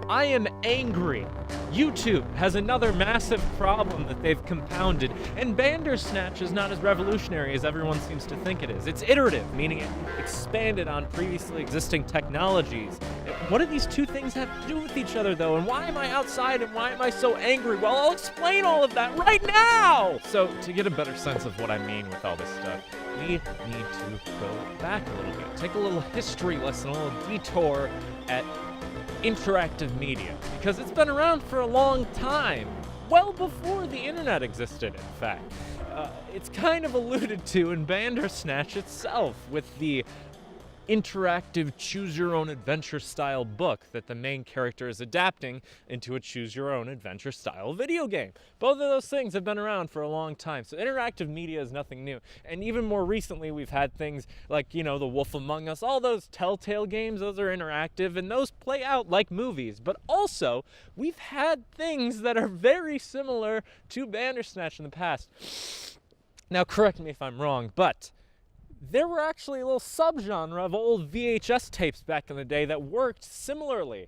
I am angry. YouTube has another massive problem that they've compounded, and Bandersnatch is not as revolutionary as everyone seems to think it is. It's iterative, meaning it expanded on previously existing technologies. What do these two things have to do with each other, though? And why am I outside, and why am I so angry? Well, I'll explain all of that right now! So, to get a better sense of what I mean with all this stuff, we need to go back a little bit. Take a little history lesson, a little detour at interactive media, because it's been around for a long time, well before the internet existed, in fact. It's kind of alluded to in Bandersnatch itself with the interactive choose-your-own-adventure style book that the main character is adapting into a choose-your-own-adventure style video game. Both of those things have been around for a long time, so interactive media is nothing new. And even more recently, we've had things like, The Wolf Among Us, all those Telltale games, those are interactive, and those play out like movies. But also, we've had things that are very similar to Bandersnatch in the past. Now, correct me if I'm wrong, but there were actually a little subgenre of old VHS tapes back in the day that worked similarly.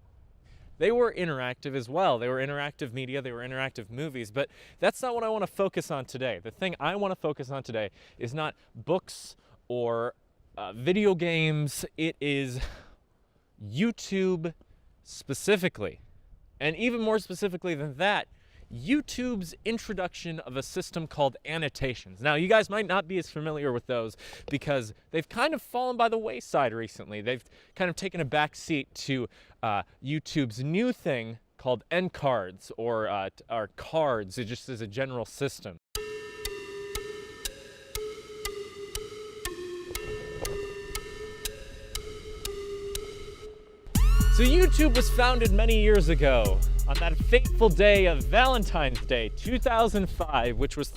They were interactive as well. They were interactive media, they were interactive movies, but that's not what I want to focus on today. The thing I want to focus on today is not books or video games. It is YouTube specifically. And even more specifically than that, YouTube's introduction of a system called annotations. Now, you guys might not be as familiar with those because they've kind of fallen by the wayside recently. They've kind of taken a back seat to YouTube's new thing called end cards or cards. It just is a general system. So YouTube was founded many years ago on that fateful day of Valentine's Day, 2005, which was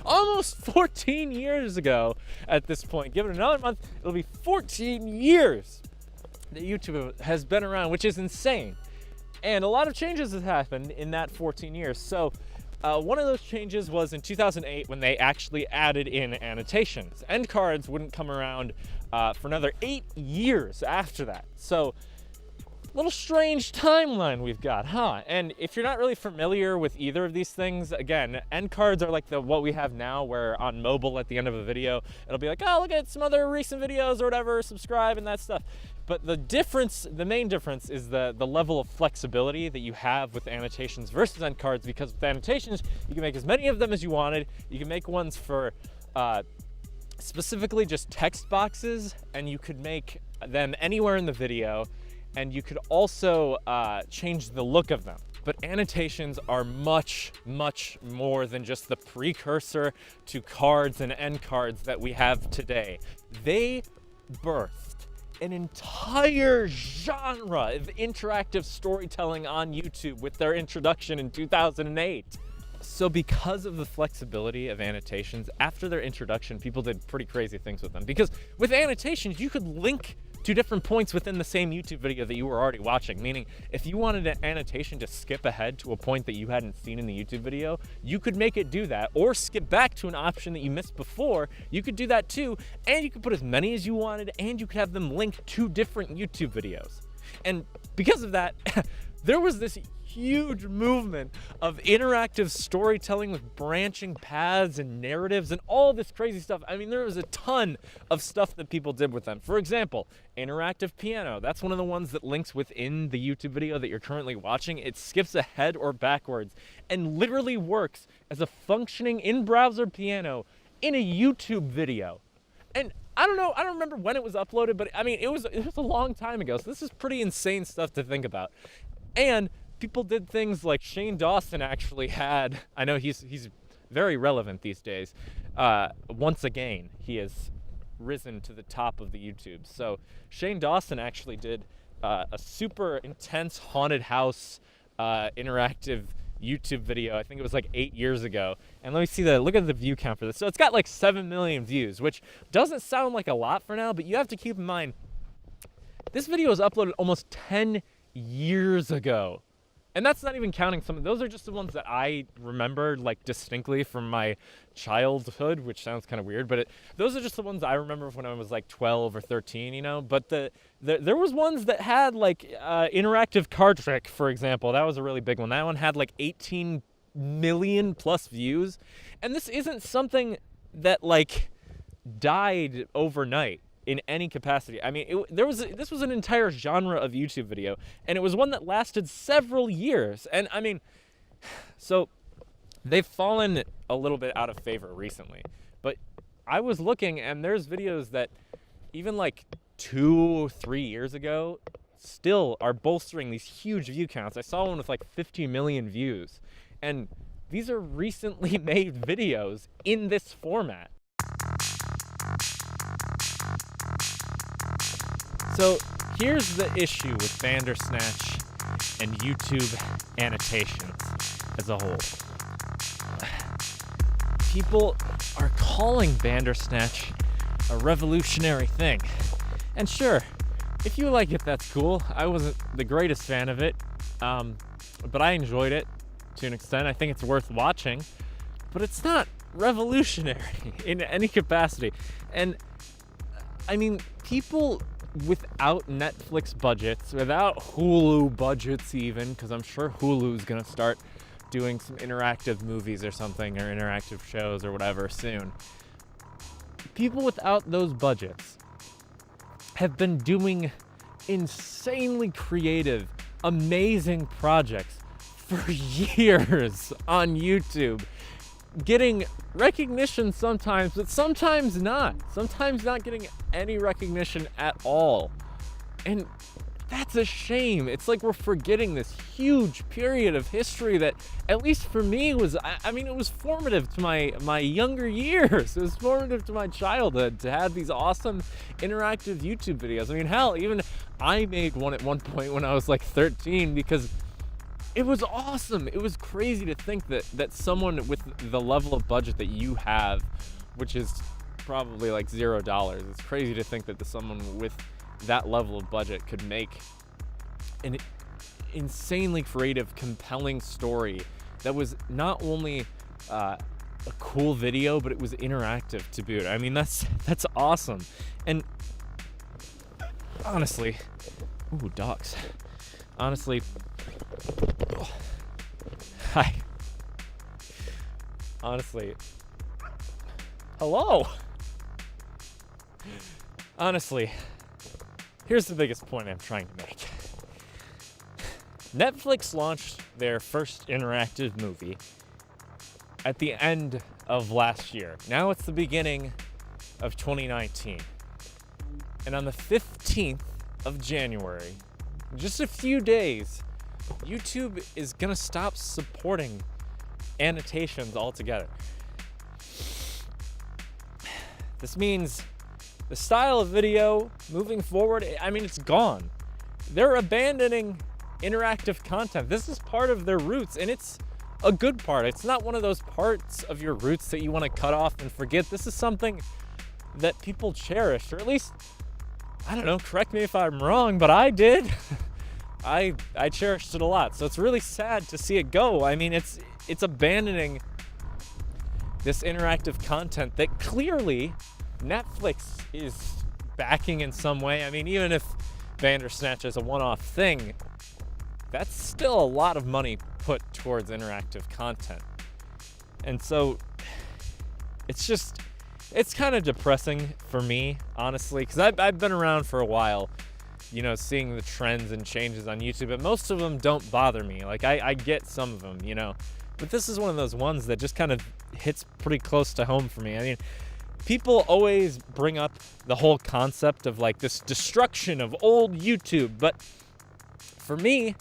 almost 14 years ago at this point. Give it another month, it'll be 14 years that YouTube has been around, which is insane. And a lot of changes have happened in that 14 years. So one of those changes was in 2008 when they actually added in annotations. End cards wouldn't come around for another 8 years after that. So little strange timeline we've got, huh? And if you're not really familiar with either of these things, again, end cards are like what we have now, where on mobile at the end of a video, it'll be like, oh, look at some other recent videos or whatever, subscribe and that stuff. But the main difference is the level of flexibility that you have with annotations versus end cards, because with annotations, you can make as many of them as you wanted. You can make ones for specifically just text boxes, and you could make them anywhere in the video. And you could also change the look of them. But annotations are much, much more than just the precursor to cards and end cards that we have today. They birthed an entire genre of interactive storytelling on YouTube with their introduction in 2008. So because of the flexibility of annotations, after their introduction, people did pretty crazy things with them. Because with annotations, you could link to different points within the same YouTube video that you were already watching. Meaning, if you wanted an annotation to skip ahead to a point that you hadn't seen in the YouTube video, you could make it do that, or skip back to an option that you missed before. You could do that too, and you could put as many as you wanted, and you could have them linked to different YouTube videos. And because of that, there was this huge movement of interactive storytelling with branching paths and narratives and all this crazy stuff. I mean, there was a ton of stuff that people did with them. For example, interactive piano. That's one of the ones that links within the YouTube video that you're currently watching. It skips ahead or backwards and literally works as a functioning in-browser piano in a YouTube video. And I don't remember when it was uploaded, but I mean, it was a long time ago. So this is pretty insane stuff to think about. And people did things like Shane Dawson actually had, I know he's very relevant these days. Once again, he has risen to the top of the YouTube. So Shane Dawson actually did a super intense haunted house interactive YouTube video. I think it was like 8 years ago. And let me see look at the view count for this. So it's got like 7 million views, which doesn't sound like a lot for now, but you have to keep in mind, this video was uploaded almost 10 years ago. And that's not even counting some of those are just the ones that I remember like distinctly from my childhood, which sounds kind of weird, but those are just the ones I remember when I was like 12 or 13, you know. But there was ones that had like interactive card trick, for example. That was a really big one. That one had like 18 million plus views, and this isn't something that like died overnight in any capacity. I mean, this was an entire genre of YouTube video, and it was one that lasted several years. And I mean, so they've fallen a little bit out of favor recently, but I was looking, and there's videos that even like 2-3 years ago still are bolstering these huge view counts. I saw one with like 50 million views, and these are recently made videos in this format. So here's the issue with Bandersnatch and YouTube annotations as a whole. People are calling Bandersnatch a revolutionary thing. And sure, if you like it, that's cool. I wasn't the greatest fan of it, but I enjoyed it to an extent. I think it's worth watching, but it's not revolutionary in any capacity. And I mean, people without Netflix budgets, without Hulu budgets even, because I'm sure Hulu's gonna start doing some interactive movies or something, or interactive shows or whatever soon. People without those budgets have been doing insanely creative, amazing projects for years on YouTube, getting recognition sometimes, but sometimes not. Sometimes not getting any recognition at all. And that's a shame. It's like we're forgetting this huge period of history that, at least for me, was, I mean, it was formative to my younger years. It was formative to my childhood to have these awesome interactive YouTube videos. I mean, hell, even I made one at one point when I was like 13 because it was awesome. It was crazy to think that someone with the level of budget that you have, which is probably like $0, it's crazy to think that someone with that level of budget could make an insanely creative, compelling story that was not only a cool video, but it was interactive to boot. I mean, that's awesome. And honestly, ooh, dogs. Honestly, hi. Honestly, hello. Honestly, here's the biggest point I'm trying to make. Netflix launched their first interactive movie at the end of last year. Now it's the beginning of 2019. And on the 15th of January, just a few days, YouTube is gonna stop supporting annotations altogether. This means the style of video moving forward, I mean, it's gone. They're abandoning interactive content. This is part of their roots, and it's a good part. It's not one of those parts of your roots that you want to cut off and forget. This is something that people cherish, or at least, I don't know, correct me if I'm wrong, but I did. I cherished it a lot. So it's really sad to see it go. I mean, it's abandoning this interactive content that clearly Netflix is backing in some way. I mean, even if Bandersnatch is a one-off thing, that's still a lot of money put towards interactive content. And so it's kind of depressing for me, honestly, because I've been around for a while, you know, seeing the trends and changes on YouTube, but most of them don't bother me. Like, I get some of them, you know, but this is one of those ones that just kind of hits pretty close to home for me. I mean, people always bring up the whole concept of like this destruction of old YouTube, but for me,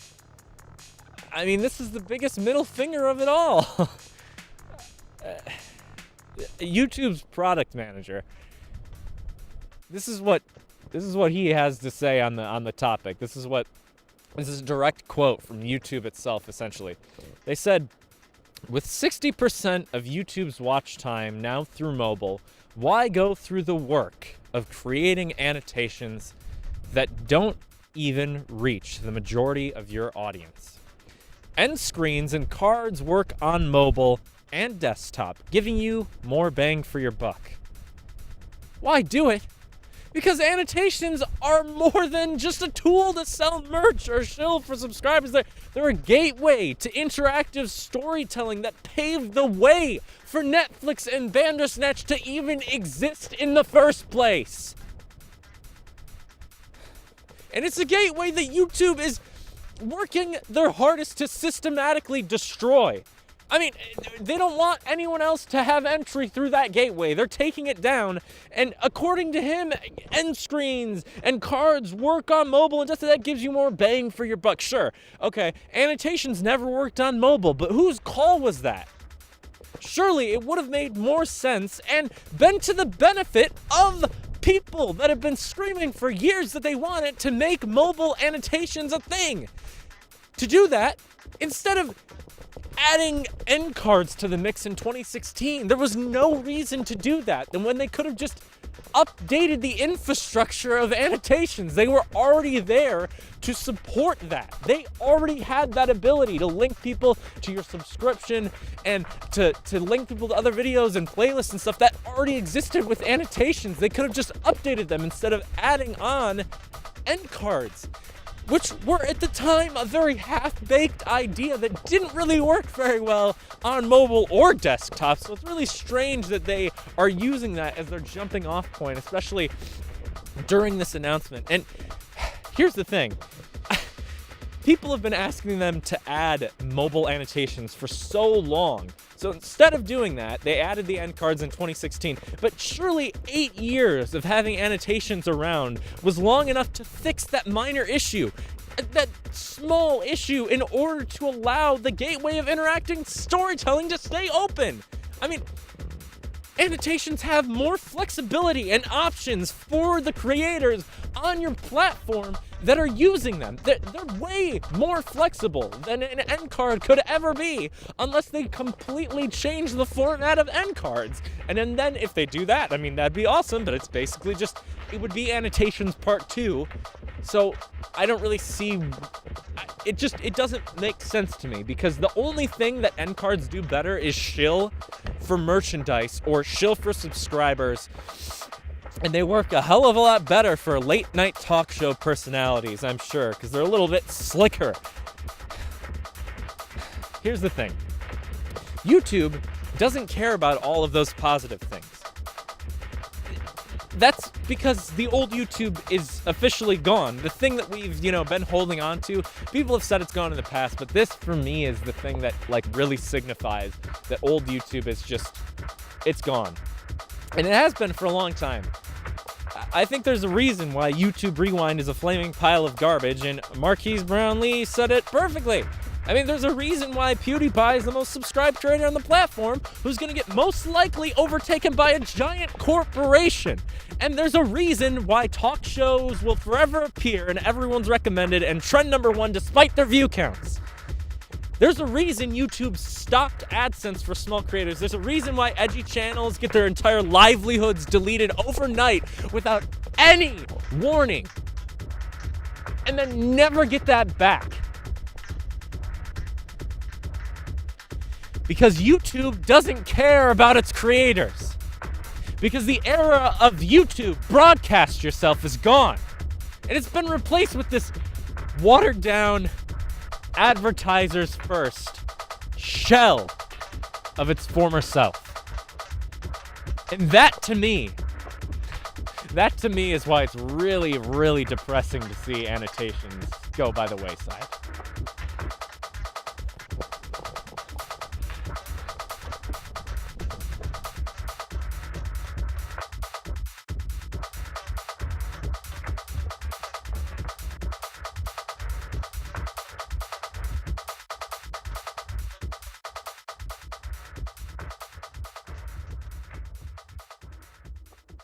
I mean, this is the biggest middle finger of it all. YouTube's product manager. This is what he has to say on the topic. This is a direct quote from YouTube itself, essentially. They said, with 60% of YouTube's watch time now through mobile, why go through the work of creating annotations that don't even reach the majority of your audience? End screens and cards work on mobile and desktop, giving you more bang for your buck. Why do it? Because annotations are more than just a tool to sell merch or shill for subscribers. They're a gateway to interactive storytelling that paved the way for Netflix and Bandersnatch to even exist in the first place. And it's a gateway that YouTube is working their hardest to systematically destroy. I mean, they don't want anyone else to have entry through that gateway. They're taking it down. And according to him, end screens and cards work on mobile, and just that gives you more bang for your buck. Sure, okay, annotations never worked on mobile, but whose call was that? Surely it would have made more sense and been to the benefit of people that have been screaming for years that they wanted to make mobile annotations a thing. To do that, instead of adding end cards to the mix in 2016, there was no reason to do that. And when they could have just updated the infrastructure of annotations, they were already there to support that. They already had that ability to link people to your subscription and to link people to other videos and playlists and stuff that already existed with annotations. They could have just updated them instead of adding on end cards, which were at the time a very half-baked idea that didn't really work very well on mobile or desktop. So it's really strange that they are using that as their jumping off point, especially during this announcement. And here's the thing. People have been asking them to add mobile annotations for so long. So instead of doing that, they added the end cards in 2016. But surely 8 years of having annotations around was long enough to fix that minor issue, that small issue, in order to allow the gateway of interacting storytelling to stay open. I mean, annotations have more flexibility and options for the creators on your platform that are using them. They're way more flexible than an end card could ever be, unless they completely change the format of end cards. And then if they do that, I mean, that'd be awesome, but it's basically just, it would be annotations part 2. So I don't really see, it doesn't make sense to me, because the only thing that end cards do better is shill for merchandise or shill for subscribers. And they work a hell of a lot better for late night talk show personalities, I'm sure, because they're a little bit slicker. Here's the thing. YouTube doesn't care about all of those positive things. That's because the old YouTube is officially gone. The thing that we've, been holding on to, people have said it's gone in the past, but this for me is the thing that really signifies that old YouTube is just, it's gone. And it has been for a long time. I think there's a reason why YouTube Rewind is a flaming pile of garbage, and Marquise Brownlee said it perfectly. I mean, there's a reason why PewDiePie is the most subscribed creator on the platform, who's going to get most likely overtaken by a giant corporation. And there's a reason why talk shows will forever appear in everyone's recommended and trend #1 despite their view counts. There's a reason YouTube stopped AdSense for small creators. There's a reason why edgy channels get their entire livelihoods deleted overnight without any warning, and then never get that back. Because YouTube doesn't care about its creators. Because the era of YouTube, broadcast yourself, is gone. And it's been replaced with this watered down, advertisers first shell of its former self. And that to me is why it's really, really depressing to see annotations go by the wayside.